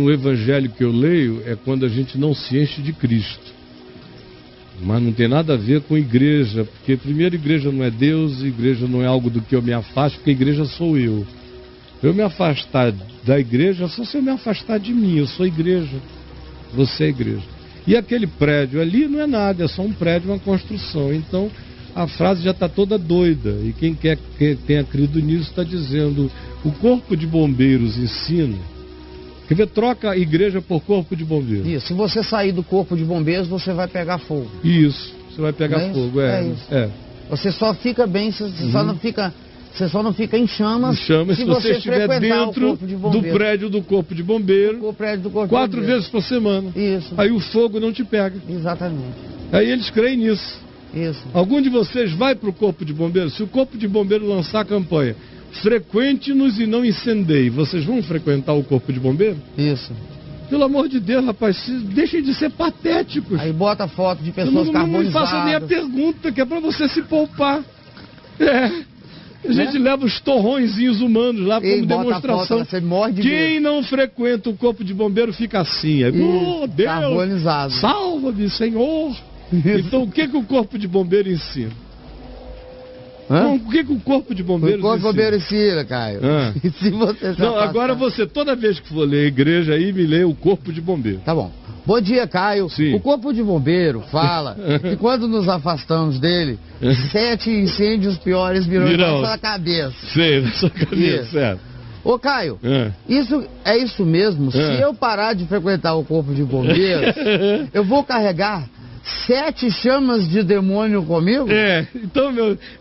O evangelho que eu leio é quando a gente não se enche de Cristo. Mas não tem nada a ver com igreja, porque primeiro igreja não é Deus, igreja não é algo do que eu me afasto, porque igreja sou eu. Eu me afastar da igreja é só se eu me afastar de mim, eu sou igreja, você é igreja. E aquele prédio ali não é nada, é só um prédio, uma construção. Então a frase já está toda doida, e quem tenha crido nisso está dizendo, o corpo de bombeiros ensina. Quer ver, troca a igreja por corpo de bombeiros. Isso, se você sair do corpo de bombeiros, você vai pegar fogo. Isso, você vai pegar fogo, isso. Você só fica bem, você só não fica em chamas, se você estiver dentro do prédio do corpo de bombeiro, 4 vezes por semana. Isso. Aí o fogo não te pega. Exatamente. Aí eles creem nisso. Isso. Algum de vocês vai para o corpo de bombeiro? Se o corpo de bombeiro lançar a campanha, frequente-nos e não incendeie, vocês vão frequentar o corpo de bombeiro? Isso. Pelo amor de Deus, rapaz, deixem de ser patéticos. Aí bota foto de pessoas carbonizadas. Não faça nem a pergunta, que é para você se poupar. A gente leva os torrõezinhos humanos lá como demonstração. Foto, você morre de Quem medo. não frequenta o corpo de bombeiro fica assim. Oh, Deus, carbonizado. Salva-me, Senhor. Então o que o corpo de bombeiro ensina? Então, o que o corpo de bombeiros ensina? O corpo de bombeiro ensina, Caio. Se você se não, agora você, toda vez que for ler a igreja aí, me lê o corpo de bombeiro. Tá bom. Bom dia, Caio. Sim. O corpo de bombeiro fala que quando nos afastamos dele, 7 incêndios piores virão na sua cabeça. Sei, na sua cabeça, certo. Ô, Caio, é isso mesmo? Se eu parar de frequentar o corpo de bombeiros, eu vou carregar 7 chamas de demônio comigo? Então,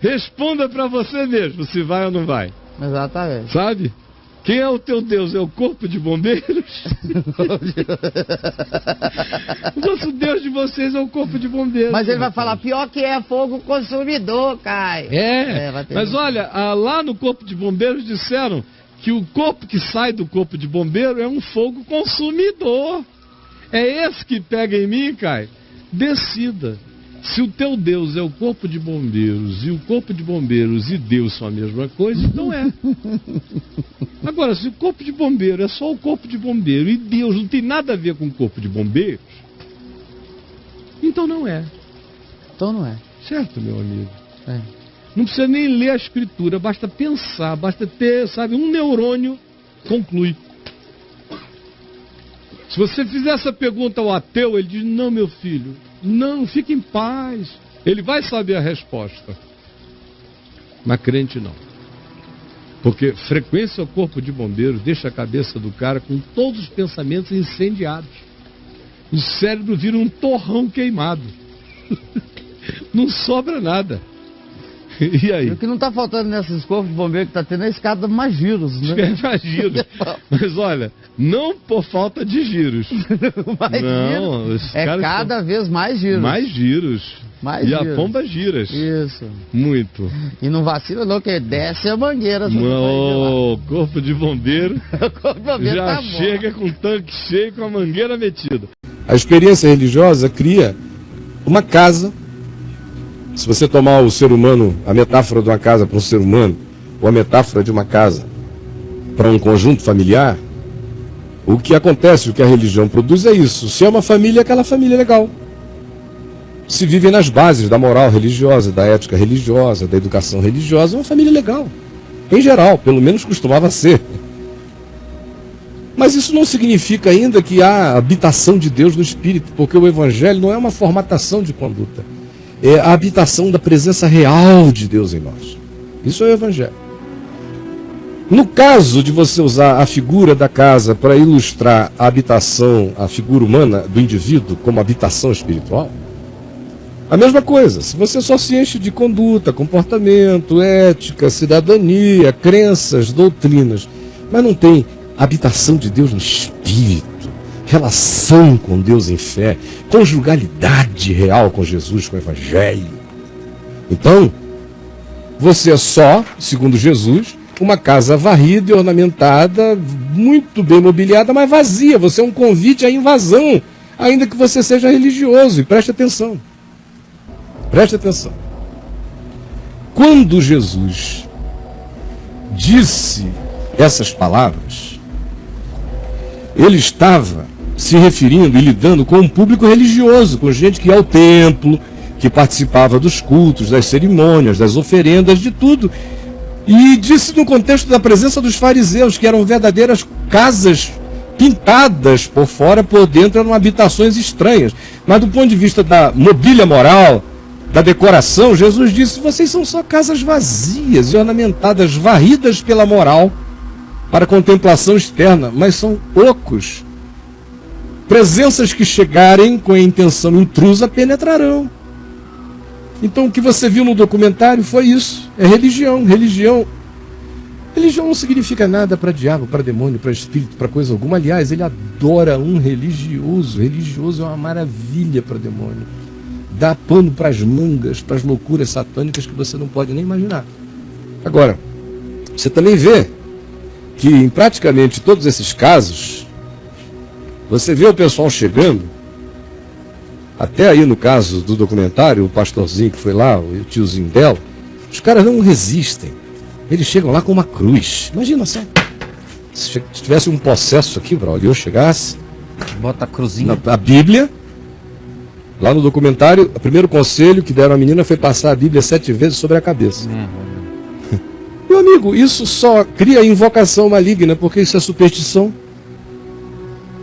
responda pra você mesmo, se vai ou não vai. Exatamente. Sabe? Quem é o teu Deus? É o corpo de bombeiros? O nosso Deus de vocês é o corpo de bombeiros. Mas ele vai falar, pior que é fogo consumidor, Caio. Mas olha, lá no corpo de bombeiros disseram que o corpo que sai do corpo de bombeiro é um fogo consumidor. É esse que pega em mim, Caio. Decida. Se o teu Deus é o corpo de bombeiros e o corpo de bombeiros e Deus são a mesma coisa, então é. Agora, se o corpo de bombeiro é só o corpo de bombeiro e Deus não tem nada a ver com o corpo de bombeiros, então não é. Então não é. Certo, meu amigo? Não precisa nem ler a escritura, basta pensar, basta ter, sabe, um neurônio, conclui. Se você fizer essa pergunta ao ateu, ele diz, não, meu filho, não, fique em paz. Ele vai saber a resposta. Mas crente não. Porque frequência ao corpo de bombeiros deixa a cabeça do cara com todos os pensamentos incendiados. O cérebro vira um torrão queimado. Não sobra nada. E aí? O que não está faltando nesses corpos de bombeiro que está tendo é a escada mais giros, né? Mais giros. Mas olha, não por falta de giros. Cada vez mais giros. Mais giros. Mais giros. A pomba giras. Isso. Muito. E não vacila não, que desce a mangueira. O corpo de bombeiro, corpo de bombeiro já chega com o tanque cheio, com a mangueira metida. A experiência religiosa cria uma casa. Se você tomar o ser humano, a metáfora de uma casa para um ser humano, ou a metáfora de uma casa para um conjunto familiar, o que acontece, o que a religião produz é isso. Se é uma família, aquela família é legal. Se vive nas bases da moral religiosa, da ética religiosa, da educação religiosa, é uma família legal. Em geral, pelo menos costumava ser. Mas isso não significa ainda que há habitação de Deus no Espírito, porque o Evangelho não é uma formatação de conduta. É a habitação da presença real de Deus em nós. Isso é o Evangelho. No caso de você usar a figura da casa para ilustrar a habitação, a figura humana do indivíduo como habitação espiritual, a mesma coisa. Se você só se enche de conduta, comportamento, ética, cidadania, crenças, doutrinas, mas não tem habitação de Deus no Espírito, relação com Deus em fé, conjugalidade real com Jesus, com o Evangelho. Então, você é só, segundo Jesus, uma casa varrida e ornamentada, muito bem mobiliada, mas vazia. Você é um convite à invasão, ainda que você seja religioso. E preste atenção. Preste atenção. Quando Jesus disse essas palavras, ele estava se referindo e lidando com um público religioso, com gente que ia ao templo, que participava dos cultos, das cerimônias, das oferendas, de tudo. E disse no contexto da presença dos fariseus, que eram verdadeiras casas pintadas por fora, por dentro eram habitações estranhas. Mas do ponto de vista da mobília moral, da decoração, Jesus disse: vocês são só casas vazias e ornamentadas, varridas pela moral, para contemplação externa, mas são ocos. Presenças que chegarem com a intenção intrusa penetrarão. Então o que você viu no documentário foi isso. É religião. Religião não significa nada para diabo, para demônio, para espírito, para coisa alguma. Aliás, ele adora um religioso. Religioso é uma maravilha para demônio. Dá pano para as mangas, para as loucuras satânicas que você não pode nem imaginar. Agora, você também vê que em praticamente todos esses casos, você vê o pessoal chegando, até aí no caso do documentário, o pastorzinho que foi lá, o tiozinho dela, os caras não resistem. Eles chegam lá com uma cruz. Imagina só, se tivesse um possesso aqui, Braulio, eu chegasse, bota a cruzinha, a Bíblia, lá no documentário, o primeiro conselho que deram à menina foi passar a Bíblia 7 vezes sobre a cabeça. Meu amigo, isso só cria invocação maligna, porque isso é superstição.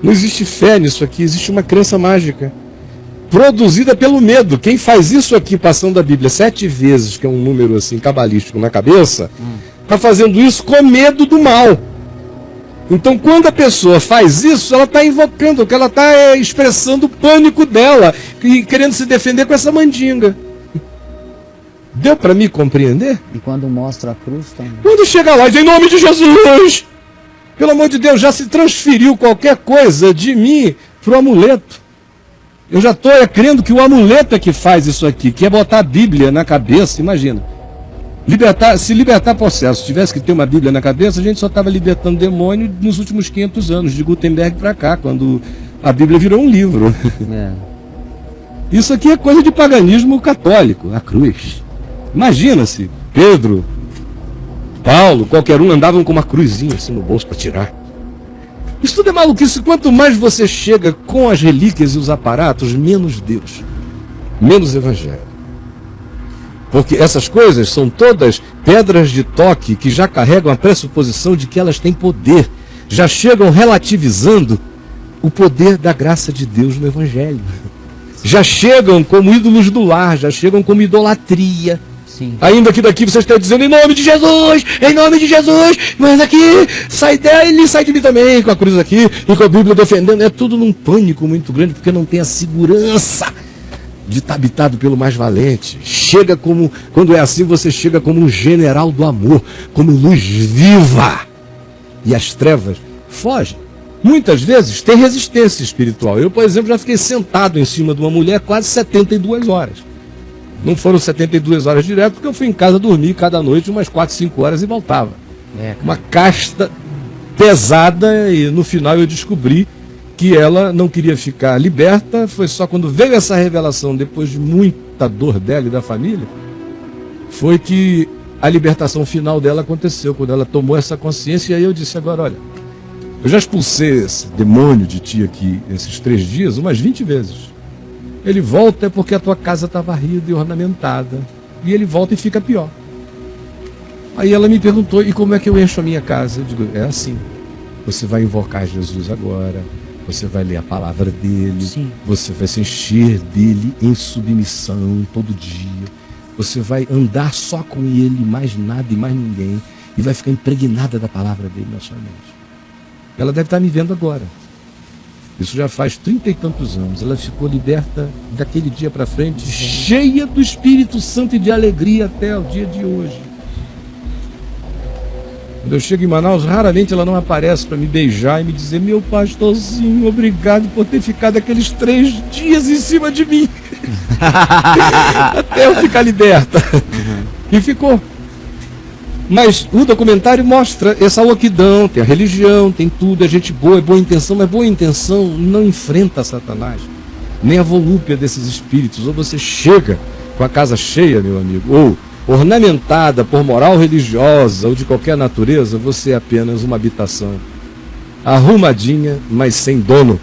Não existe fé nisso aqui, existe uma crença mágica, produzida pelo medo. Quem faz isso aqui, passando a Bíblia 7 vezes, que é um número assim cabalístico na cabeça, está fazendo isso com medo do mal. Então, quando a pessoa faz isso, ela está invocando, que ela está expressando o pânico dela e querendo se defender com essa mandinga. Deu para me compreender? E quando mostra a cruz também. Quando chega lá e diz: em nome de Jesus, pelo amor de Deus, já se transferiu qualquer coisa de mim para o amuleto. Eu já estou crendo que o amuleto é que faz isso aqui, que é botar a Bíblia na cabeça. Imagina, se libertar processo, se tivesse que ter uma Bíblia na cabeça, a gente só estava libertando demônio nos últimos 500 anos, de Gutenberg para cá, quando a Bíblia virou um livro. Isso aqui é coisa de paganismo católico, a cruz. Imagina se Pedro, Paulo, qualquer um andavam com uma cruzinha assim no bolso para tirar. Isso tudo é maluquice. Quanto mais você chega com as relíquias e os aparatos, menos Deus, menos Evangelho. Porque essas coisas são todas pedras de toque que já carregam a pressuposição de que elas têm poder. Já chegam relativizando o poder da graça de Deus no Evangelho. Já chegam como ídolos do lar, já chegam como idolatria. Sim. Ainda que daqui você está dizendo: em nome de Jesus, mas aqui, sai dele, sai de mim também, com a cruz aqui, e com a Bíblia defendendo. É tudo num pânico muito grande, porque não tem a segurança de estar habitado pelo mais valente. Chega como, quando é assim, você chega como um general do amor, como luz viva, e as trevas fogem. Muitas vezes tem resistência espiritual. Eu, por exemplo, já fiquei sentado em cima de uma mulher quase 72 horas. Não foram 72 horas direto, porque eu fui em casa dormir cada noite umas 4, 5 horas e voltava. Uma casta pesada, e no final eu descobri que ela não queria ficar liberta. Foi só quando veio essa revelação, depois de muita dor dela e da família, foi que a libertação final dela aconteceu, quando ela tomou essa consciência. E aí eu disse: agora, olha, eu já expulsei esse demônio de ti aqui esses 3 dias umas 20 vezes. Ele volta é porque a tua casa está varrida e ornamentada. E ele volta e fica pior. Aí ela me perguntou: e como é que eu encho a minha casa? Eu digo: é assim. Você vai invocar Jesus agora. Você vai ler a palavra dele. Sim. Você vai se encher dele em submissão todo dia. Você vai andar só com ele, mais nada e mais ninguém. E vai ficar impregnada da palavra dele na sua mente. Ela deve estar me vendo agora. Isso já faz 30 e tantos anos. Ela ficou liberta daquele dia para frente, cheia do Espírito Santo e de alegria até o dia de hoje. Quando eu chego em Manaus, raramente ela não aparece para me beijar e me dizer: meu pastorzinho, obrigado por ter ficado aqueles 3 dias em cima de mim. Até eu ficar liberta. E ficou. Mas o documentário mostra essa oquidão, tem a religião, tem tudo, é gente boa, é boa intenção, mas boa intenção não enfrenta Satanás, nem a volúpia desses espíritos. Ou você chega com a casa cheia, meu amigo, ou ornamentada por moral religiosa ou de qualquer natureza, você é apenas uma habitação arrumadinha, mas sem dono.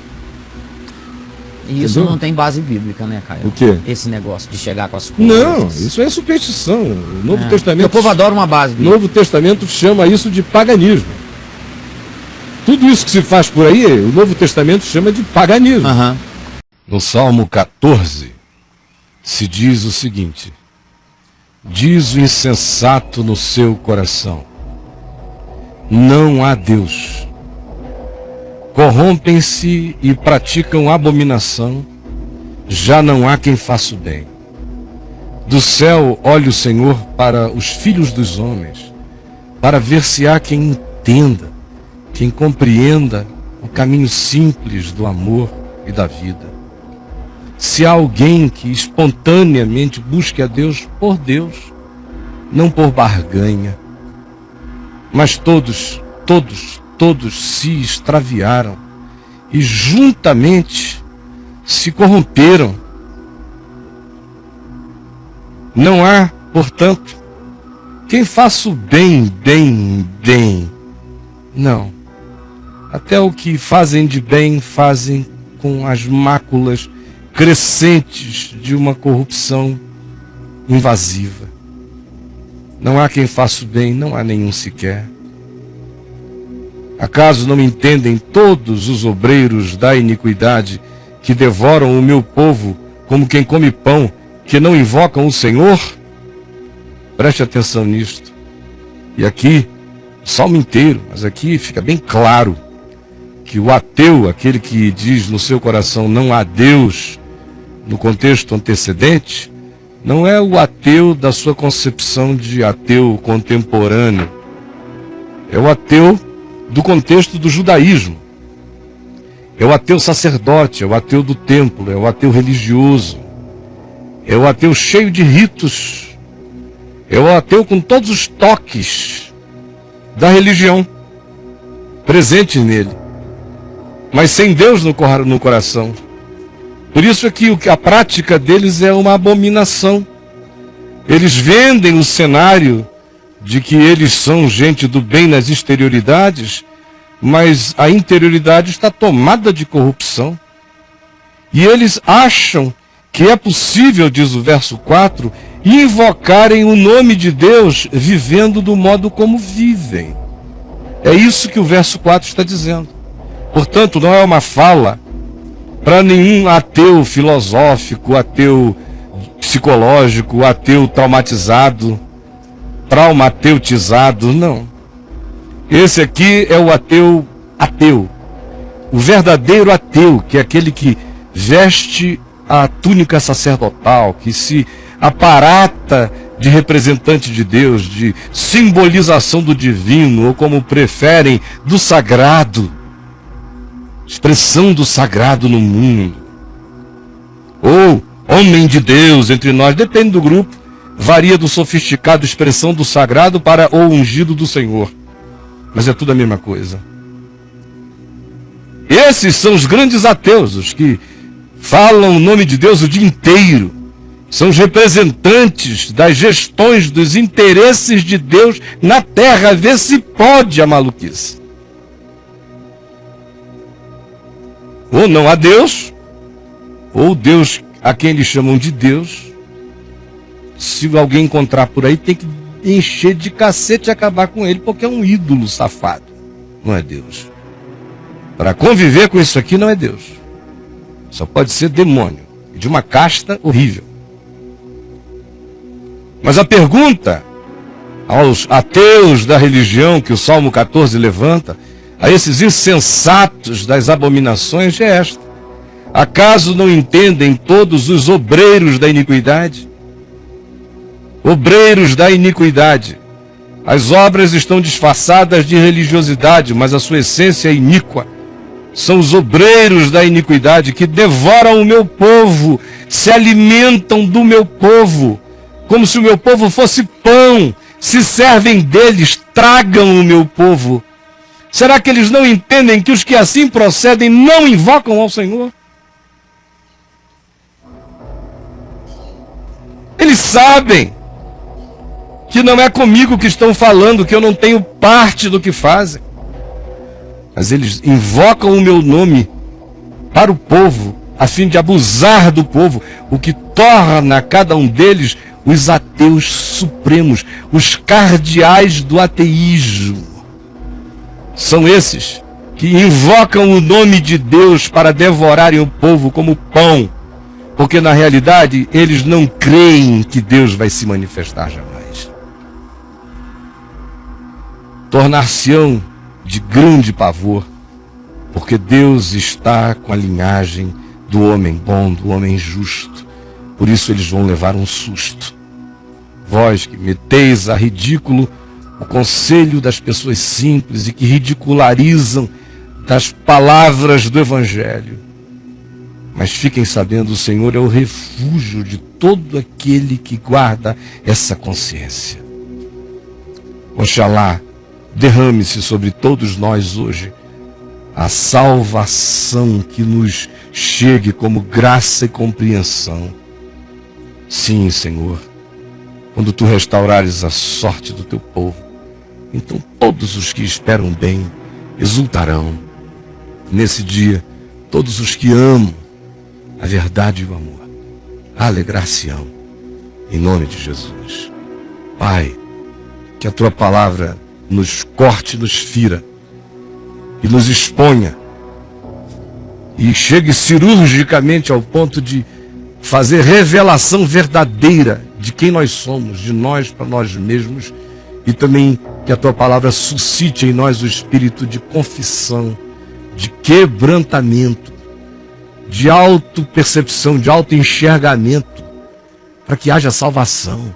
E isso não tem base bíblica, né, Caio? O quê? Esse negócio de chegar com as coisas. Não, isso é superstição. O Novo Testamento... O povo adora uma base bíblica. O Novo Testamento chama isso de paganismo. Tudo isso que se faz por aí, o Novo Testamento chama de paganismo. No Salmo 14, se diz o seguinte: diz o insensato no seu coração, não há Deus. Corrompem-se e praticam abominação, já não há quem faça o bem. Do céu olha o Senhor para os filhos dos homens, para ver se há quem entenda, quem compreenda o caminho simples do amor e da vida. Se há alguém que espontaneamente busque a Deus por Deus, não por barganha. Mas todos se extraviaram e juntamente se corromperam. Não há, portanto, quem faça o bem. Não. Até o que fazem de bem fazem com as máculas crescentes de uma corrupção invasiva. Não há quem faça o bem, não há nenhum sequer. Acaso não entendem todos os obreiros da iniquidade que devoram o meu povo como quem come pão, que não invocam o Senhor? Preste atenção nisto. E aqui, o salmo inteiro, mas aqui fica bem claro que o ateu, aquele que diz no seu coração não há Deus, no contexto antecedente, não é o ateu da sua concepção de ateu contemporâneo. É o ateu do contexto do judaísmo. É o ateu sacerdote, é o ateu do templo, é o ateu religioso. É o ateu cheio de ritos. É o ateu com todos os toques da religião presente nele, mas sem Deus no coração. Por isso é que a prática deles é uma abominação. Eles vendem o cenário de que eles são gente do bem nas exterioridades, mas a interioridade está tomada de corrupção. E eles acham que é possível, diz o verso 4, invocarem o nome de Deus vivendo do modo como vivem. É isso que o verso 4 está dizendo. Portanto, não é uma fala para nenhum ateu filosófico, ateu psicológico, ateu traumateutizado, não. Esse aqui é o ateu. O verdadeiro ateu, que é aquele que veste a túnica sacerdotal, que se aparata de representante de Deus, de simbolização do divino, ou como preferem, do sagrado, expressão do sagrado no mundo, ou homem de Deus entre nós, depende do grupo, varia do sofisticado expressão do sagrado para o ungido do Senhor, mas é tudo a mesma coisa. Esses são os grandes ateus, os que falam o nome de Deus o dia inteiro, são os representantes das gestões dos interesses de Deus na terra. Vê se pode a maluquice. Ou não há Deus, ou Deus a quem eles chamam de Deus, se alguém encontrar por aí, tem que encher de cacete e acabar com ele, porque é um ídolo safado. Não é Deus. Para conviver com isso aqui não é Deus. Só pode ser demônio, de uma casta horrível. Mas a pergunta aos ateus da religião que o Salmo 14 levanta, a esses insensatos das abominações, é esta: acaso não entendem todos os obreiros da iniquidade? Obreiros da iniquidade. As obras estão disfarçadas de religiosidade, mas a sua essência é iníqua. São os obreiros da iniquidade que devoram o meu povo, se alimentam do meu povo, como se o meu povo fosse pão, se servem deles, tragam o meu povo. Será que eles não entendem que os que assim procedem não invocam ao Senhor? Eles sabem que não é comigo que estão falando, que eu não tenho parte do que fazem. mas eles invocam o meu nome para o povo, a fim de abusar do povo, o que torna cada um deles os ateus supremos, os cardeais do ateísmo. São esses que invocam o nome de Deus para devorarem o povo como pão, porque na realidade eles não creem que Deus vai se manifestar jamais. Tornar-se-ão de grande pavor, porque Deus está com a linhagem do homem bom, do homem justo. Por isso eles vão levar um susto. Vós que meteis a ridículo o conselho das pessoas simples e que ridicularizam das palavras do Evangelho. Mas fiquem sabendo, o Senhor é o refúgio de todo aquele que guarda essa consciência. Oxalá derrame-se sobre todos nós hoje a salvação que nos chegue como graça e compreensão. Sim, Senhor, quando Tu restaurares a sorte do Teu povo, então todos os que esperam bem exultarão. Nesse dia, todos os que amam a verdade e o amor alegrar-se-ão, em nome de Jesus. Pai, que a Tua palavra nos corte, nos fira e nos exponha e chegue cirurgicamente ao ponto de fazer revelação verdadeira de quem nós somos, de nós para nós mesmos, e também que a Tua palavra suscite em nós o espírito de confissão, de quebrantamento, de autopercepção, de autoenxergamento, para que haja salvação,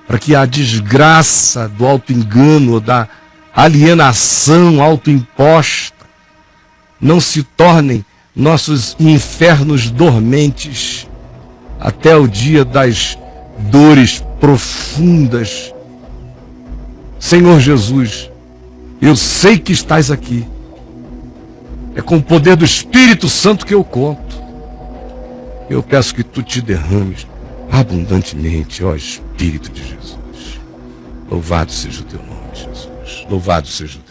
para que a desgraça do autoengano, da alienação autoimposta, não se tornem nossos infernos dormentes até o dia das dores profundas. Senhor Jesus, eu sei que estás aqui. É com o poder do Espírito Santo que eu conto. Eu peço que Tu te derrames abundantemente, ó Espírito de Jesus. Louvado seja o Teu nome, Jesus. Louvado seja o Teu nome.